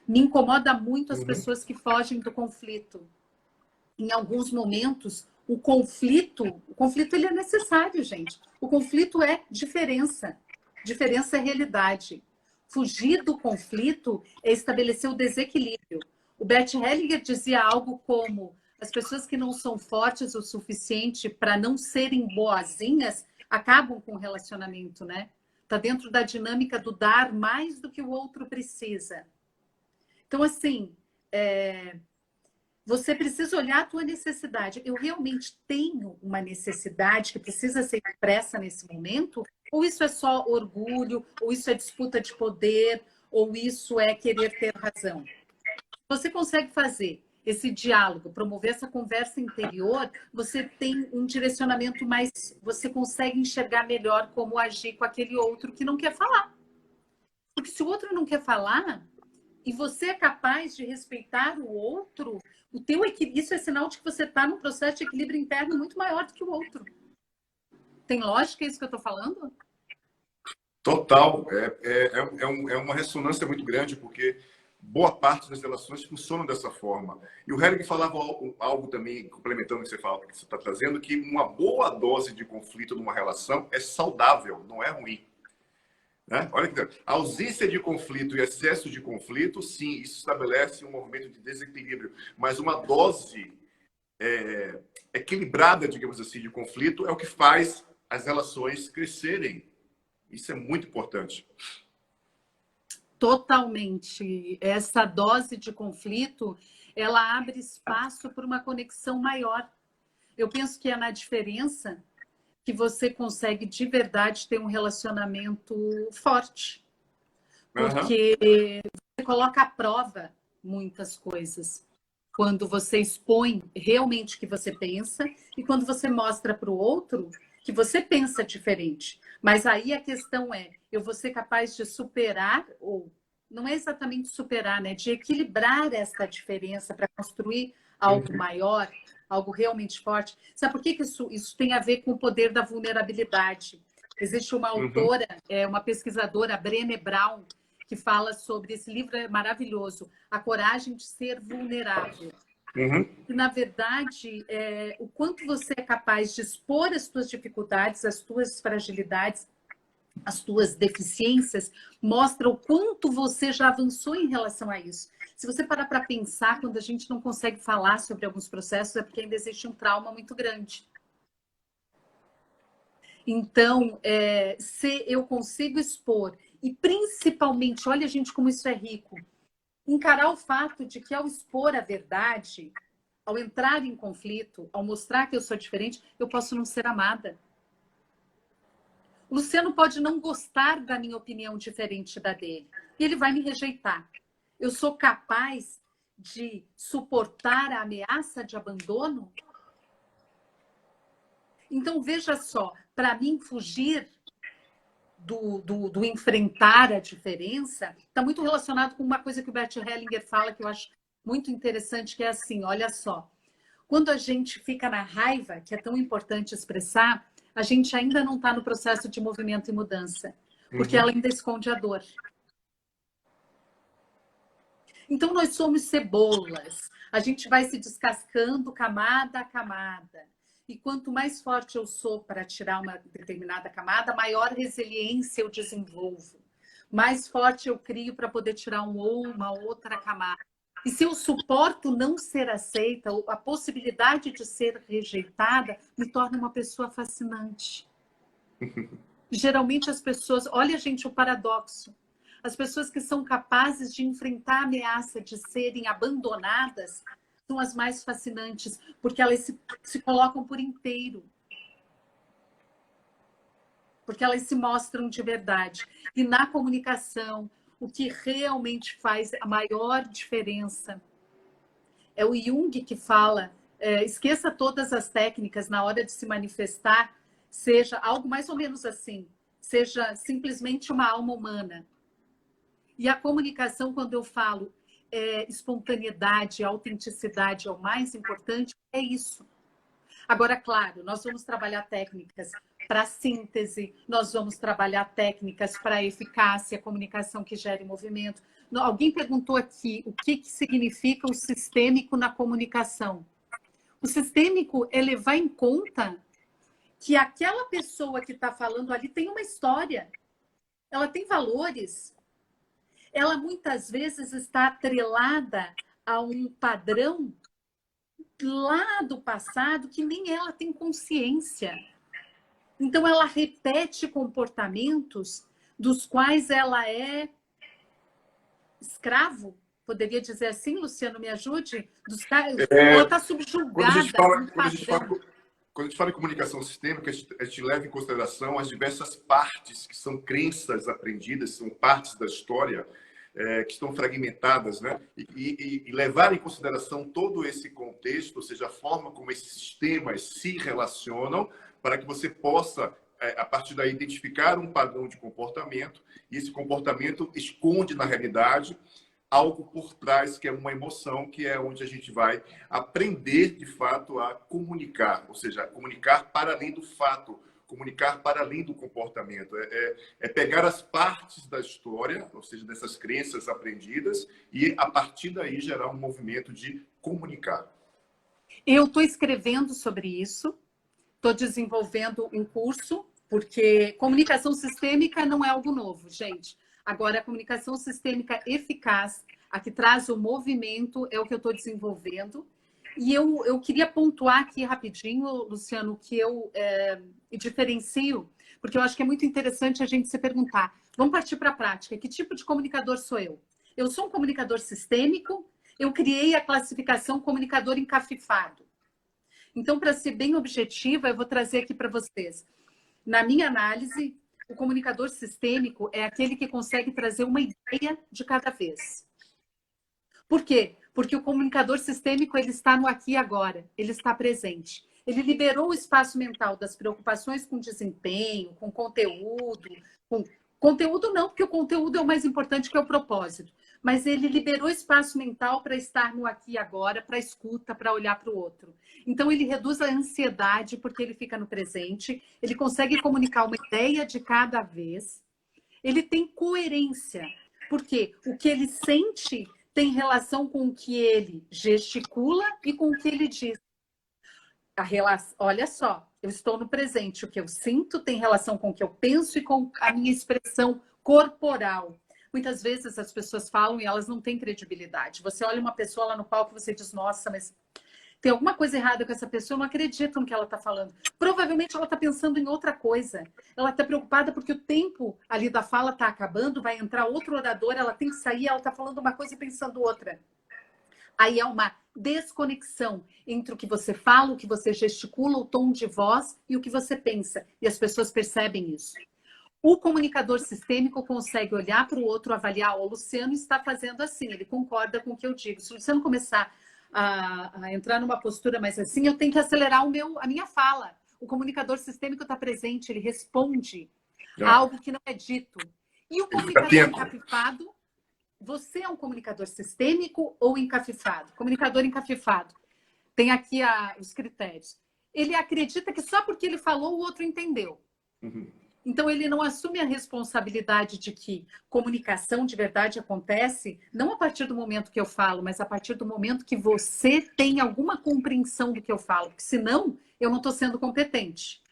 Me incomoda muito as pessoas que fogem do conflito. Em alguns momentos, o conflito ele é necessário, gente. O conflito é diferença. Diferença é realidade. Fugir do conflito é estabelecer o desequilíbrio. O Bert Hellinger dizia algo como: as pessoas que não são fortes o suficiente para não serem boazinhas acabam com o relacionamento, né? Está dentro da dinâmica do dar mais do que o outro precisa. Então, assim, você precisa olhar a tua necessidade. Eu realmente tenho uma necessidade que precisa ser expressa nesse momento? Ou isso é só orgulho? Ou isso é disputa de poder? Ou isso é querer ter razão? Você consegue fazer esse diálogo, promover essa conversa interior, você tem um direcionamento mais... Você consegue enxergar melhor como agir com aquele outro que não quer falar. Porque se o outro não quer falar e você é capaz de respeitar o outro, isso é sinal de que você está num processo de equilíbrio interno muito maior do que o outro. Tem lógica isso que eu estou falando? Total. É uma ressonância muito grande, porque boa parte das relações funcionam dessa forma. E o Hellinger falava algo também, complementando o que você está trazendo, que uma boa dose de conflito numa relação é saudável, não é ruim. Né? Olha que a ausência de conflito e excesso de conflito, sim, isso estabelece um movimento de desequilíbrio. Mas uma dose equilibrada, digamos assim, de conflito é o que faz as relações crescerem. Isso é muito importante. Totalmente. Essa dose de conflito, ela abre espaço para uma conexão maior. Eu penso que é na diferença que você consegue de verdade ter um relacionamento forte. Porque você coloca à prova muitas coisas. Quando você expõe realmente o que você pensa e quando você mostra para o outro que você pensa diferente. Mas aí a questão é, eu vou ser capaz de superar, ou não é exatamente superar, né? De equilibrar essa diferença para construir algo maior, algo realmente forte. Sabe por que isso tem a ver com o poder da vulnerabilidade? Existe uma autora, uma pesquisadora, Brené Brown, que fala sobre esse livro maravilhoso, A Coragem de Ser Vulnerável. E, na verdade, o quanto você é capaz de expor as tuas dificuldades, as tuas fragilidades, as tuas deficiências, mostra o quanto você já avançou em relação a isso. Se você parar para pensar, quando a gente não consegue falar sobre alguns processos, é porque ainda existe um trauma muito grande. Então, se eu consigo expor, e principalmente, olha, gente, como isso é rico, encarar o fato de que ao expor a verdade, ao entrar em conflito, ao mostrar que eu sou diferente, eu posso não ser amada. O Luciano pode não gostar da minha opinião diferente da dele. E ele vai me rejeitar. Eu sou capaz de suportar a ameaça de abandono? Então, veja só, para mim fugir do enfrentar a diferença está muito relacionado com uma coisa que o Bert Hellinger fala, que eu acho muito interessante, que é assim, olha só. Quando a gente fica na raiva, que é tão importante expressar, a gente ainda não está no processo de movimento e mudança, porque ela ainda esconde a dor. Então, nós somos cebolas. A gente vai se descascando camada a camada. E quanto mais forte eu sou para tirar uma determinada camada, maior resiliência eu desenvolvo. Mais forte eu crio para poder tirar uma outra camada. E se eu suporto não ser aceita, a possibilidade de ser rejeitada me torna uma pessoa fascinante. Geralmente as pessoas... Olha, gente, o paradoxo. As pessoas que são capazes de enfrentar a ameaça de serem abandonadas são as mais fascinantes, porque elas se colocam por inteiro. Porque elas se mostram de verdade. E na comunicação, o que realmente faz a maior diferença é o Jung que fala, esqueça todas as técnicas na hora de se manifestar, seja algo mais ou menos assim, seja simplesmente uma alma humana. E a comunicação, quando eu falo espontaneidade, autenticidade é o mais importante, é isso. Agora, claro, nós vamos trabalhar técnicas para síntese, nós vamos trabalhar técnicas para eficácia, comunicação que gere movimento. Alguém perguntou aqui o que significa o sistêmico na comunicação. O sistêmico é levar em conta que aquela pessoa que está falando ali tem uma história, ela tem valores, ela muitas vezes está atrelada a um padrão lá do passado que nem ela tem consciência. Então, ela repete comportamentos dos quais ela é escravo, poderia dizer assim, Luciano, me ajude? Ela está subjugada. Quando a gente fala em comunicação sistêmica, a gente leva em consideração as diversas partes que são crenças aprendidas, são partes da história que estão fragmentadas, né? E levar em consideração todo esse contexto, ou seja, a forma como esses sistemas se relacionam, para que você possa, a partir daí, identificar um padrão de comportamento, e esse comportamento esconde, na realidade, algo por trás, que é uma emoção, que é onde a gente vai aprender, de fato, a comunicar, ou seja, comunicar para além do fato, comunicar para além do comportamento. É pegar as partes da história, ou seja, dessas crenças aprendidas, e, a partir daí, gerar um movimento de comunicar. Eu estou escrevendo sobre isso, estou desenvolvendo um curso, porque comunicação sistêmica não é algo novo, gente. Agora, a comunicação sistêmica eficaz, a que traz o movimento, é o que eu estou desenvolvendo. E eu queria pontuar aqui rapidinho, Luciano, que eu diferencio, porque eu acho que é muito interessante a gente se perguntar. Vamos partir para a prática. Que tipo de comunicador sou eu? Eu sou um comunicador sistêmico, eu criei a classificação comunicador encafifado. Então, para ser bem objetiva, eu vou trazer aqui para vocês. Na minha análise, o comunicador sistêmico é aquele que consegue trazer uma ideia de cada vez. Por quê? Porque o comunicador sistêmico ele está no aqui e agora, ele está presente. Ele liberou o espaço mental das preocupações com desempenho, com conteúdo. Conteúdo não, porque o conteúdo é o mais importante, que é o propósito. Mas ele liberou espaço mental para estar no aqui e agora, para escuta, para olhar para o outro. Então, ele reduz a ansiedade, porque ele fica no presente. Ele consegue comunicar uma ideia de cada vez. Ele tem coerência, porque o que ele sente tem relação com o que ele gesticula e com o que ele diz. Olha só, eu estou no presente. O que eu sinto tem relação com o que eu penso e com a minha expressão corporal. Muitas vezes as pessoas falam e elas não têm credibilidade. Você olha uma pessoa lá no palco e você diz, nossa, mas tem alguma coisa errada com essa pessoa, eu não acredito no que ela está falando. Provavelmente ela está pensando em outra coisa. Ela está preocupada porque o tempo ali da fala está acabando, vai entrar outro orador, ela tem que sair, ela está falando uma coisa e pensando outra. Aí é uma desconexão entre o que você fala, o que você gesticula, o tom de voz e o que você pensa. E as pessoas percebem isso. O comunicador sistêmico consegue olhar para o outro, avaliar, o Luciano está fazendo assim, ele concorda com o que eu digo. Se o Luciano começar a entrar numa postura mais assim, eu tenho que acelerar a minha fala. O comunicador sistêmico está presente, ele responde a algo que não é dito. E o comunicador encafifado, você é um comunicador sistêmico ou encafifado? Comunicador encafifado. Tem aqui os critérios. Ele acredita que só porque ele falou, o outro entendeu. Uhum. Então, ele não assume a responsabilidade de que comunicação de verdade acontece não a partir do momento que eu falo, mas a partir do momento que você tem alguma compreensão do que eu falo, porque senão eu não estou sendo competente.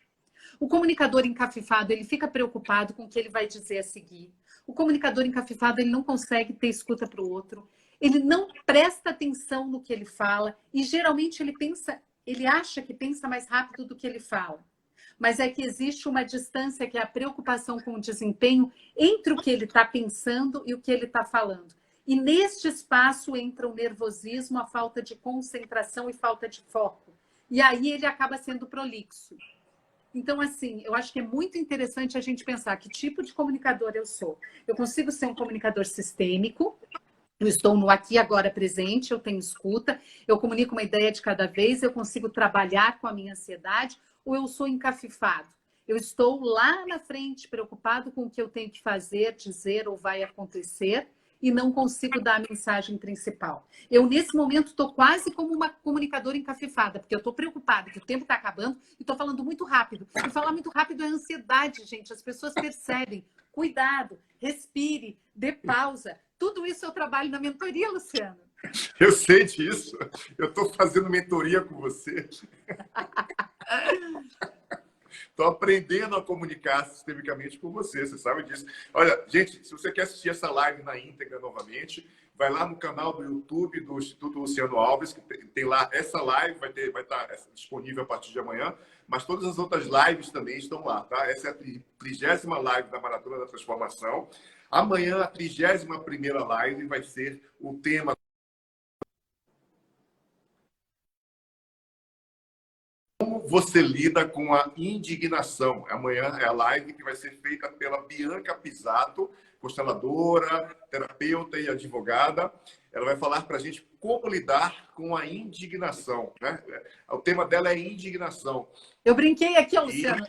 O comunicador encafifado, ele fica preocupado com o que ele vai dizer a seguir. O comunicador encafifado, ele não consegue ter escuta para o outro. Ele não presta atenção no que ele fala e geralmente ele acha que pensa mais rápido do que ele fala. Mas é que existe uma distância que é a preocupação com o desempenho entre o que ele está pensando e o que ele está falando. E neste espaço entra o nervosismo, a falta de concentração e falta de foco. E aí ele acaba sendo prolixo. Então, assim, eu acho que é muito interessante a gente pensar que tipo de comunicador eu sou. Eu consigo ser um comunicador sistêmico, eu estou no aqui e agora presente, eu tenho escuta, eu comunico uma ideia de cada vez, eu consigo trabalhar com a minha ansiedade, ou eu sou encafifado? Eu estou lá na frente, preocupado com o que eu tenho que fazer, dizer ou vai acontecer, e não consigo dar a mensagem principal. Eu, nesse momento, estou quase como uma comunicadora encafifada, porque eu estou preocupada que o tempo está acabando e estou falando muito rápido. E falar muito rápido é ansiedade, gente. As pessoas percebem. Cuidado, respire, dê pausa. Tudo isso eu trabalho na mentoria, Luciano. Eu sei disso. Eu estou fazendo mentoria com você. Estou aprendendo a comunicar sistemicamente com você, você sabe disso. Olha, gente, se você quer assistir essa live na íntegra novamente, vai lá no canal do YouTube do Instituto Luciano Alves, que tem lá essa live, vai estar disponível a partir de amanhã, mas todas as outras lives também estão lá, tá? Essa é a 30ª live da Maratona da Transformação. Amanhã, a 31ª live vai ser o tema como você lida com a indignação. Amanhã é a live que vai ser feita pela Bianca Pisato, consteladora, terapeuta e advogada. Ela vai falar para a gente como lidar com a indignação, né? O tema dela é indignação. Eu brinquei aqui, Luciano.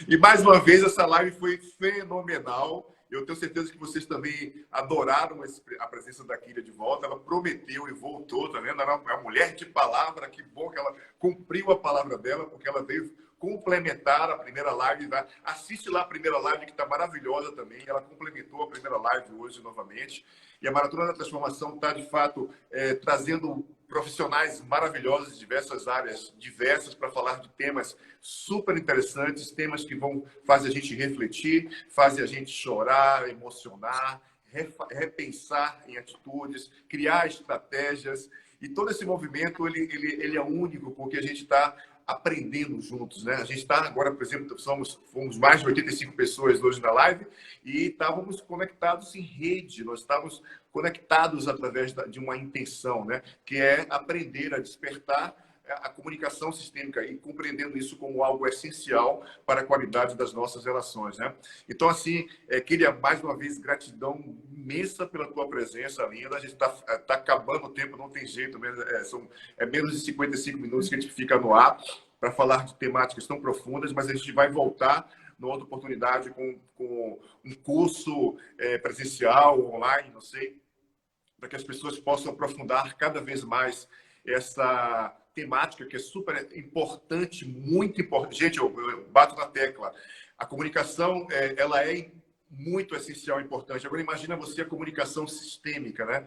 E mais uma vez, essa live foi fenomenal. Eu tenho certeza que vocês também adoraram a presença da Kyria de volta. Ela prometeu e voltou, tá vendo? Ela é uma mulher de palavra. Que bom que ela cumpriu a palavra dela, porque ela veio complementar a primeira live. Tá? Assiste lá a primeira live, que está maravilhosa também. Ela complementou a primeira live hoje novamente. E a Maratona da Transformação está, de fato, trazendo profissionais maravilhosos de diversas áreas, diversas, para falar de temas super interessantes, temas que vão fazer a gente refletir, fazer a gente chorar, emocionar, repensar em atitudes, criar estratégias. E todo esse movimento ele é único, porque a gente está aprendendo juntos, né? A gente está agora, por exemplo, fomos mais de 85 pessoas hoje na live e estávamos conectados em rede, nós estávamos conectados através de uma intenção, né? Que é aprender a despertar a comunicação sistêmica e compreendendo isso como algo essencial para a qualidade das nossas relações, né? Então, assim, queria mais uma vez gratidão imensa pela tua presença, linda. A gente tá acabando o tempo, não tem jeito, é menos de 55 minutos que a gente fica no ar para falar de temáticas tão profundas, mas a gente vai voltar numa outra oportunidade com um curso presencial, online, não sei, para que as pessoas possam aprofundar cada vez mais essa temática que é super importante, muito importante. Gente, eu bato na tecla. A comunicação, ela é muito essencial e importante. Agora, imagina você a comunicação sistêmica, né?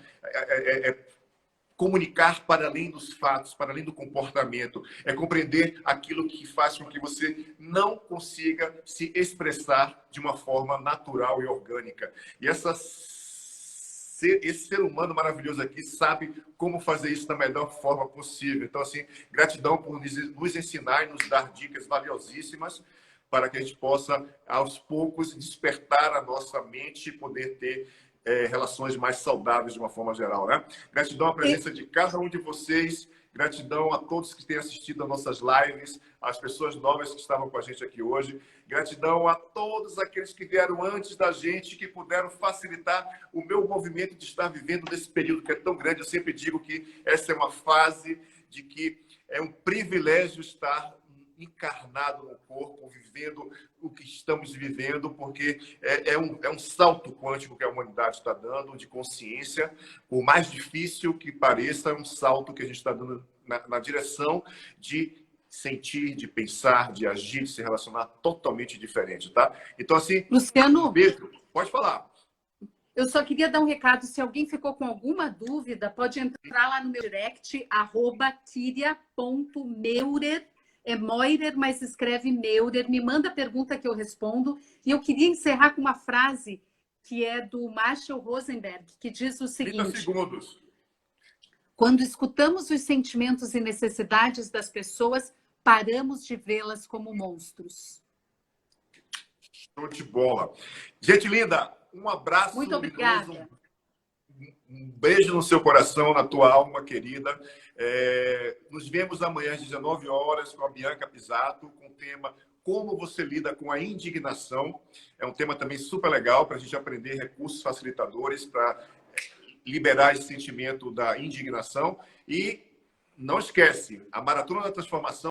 Comunicar para além dos fatos, para além do comportamento. É compreender aquilo que faz com que você não consiga se expressar de uma forma natural e orgânica. E esse ser humano maravilhoso aqui sabe como fazer isso da melhor forma possível. Então, assim, gratidão por nos ensinar e nos dar dicas valiosíssimas para que a gente possa, aos poucos, despertar a nossa mente e poder ter relações mais saudáveis de uma forma geral, né? Gratidão à presença de cada um de vocês. Gratidão a todos que têm assistido às nossas lives, às pessoas novas que estavam com a gente aqui hoje. Gratidão a todos aqueles que vieram antes da gente, que puderam facilitar o meu movimento de estar vivendo nesse período que é tão grande. Eu sempre digo que essa é uma fase de que é um privilégio estar encarnado no corpo, vivendo o que estamos vivendo, porque é um salto quântico que a humanidade está dando de consciência. Por mais difícil que pareça, é um salto que a gente está dando na direção de sentir, de pensar, de agir, de se relacionar totalmente diferente, tá? Então, assim, Luciano, um beijo. Pode falar. eu só queria dar um recado. Se alguém ficou com alguma dúvida, pode entrar lá no meu direct, @kiria.meurer. É Meurer, mas escreve Meurer. Me manda a pergunta que eu respondo. E eu queria encerrar com uma frase que é do Marshall Rosenberg, que diz o 30 seguinte: segundos. quando escutamos os sentimentos e necessidades das pessoas, paramos de vê-las como monstros. Show de bola. Gente linda, um abraço Muito luminoso, obrigada. um beijo no seu coração, na tua alma, querida. Nos vemos amanhã às 19 horas com a Bianca Pisato, com o tema Como você lida com a indignação. É um tema também super legal para a gente aprender recursos facilitadores para liberar esse sentimento da indignação. E não esquece, a Maratona da Transformação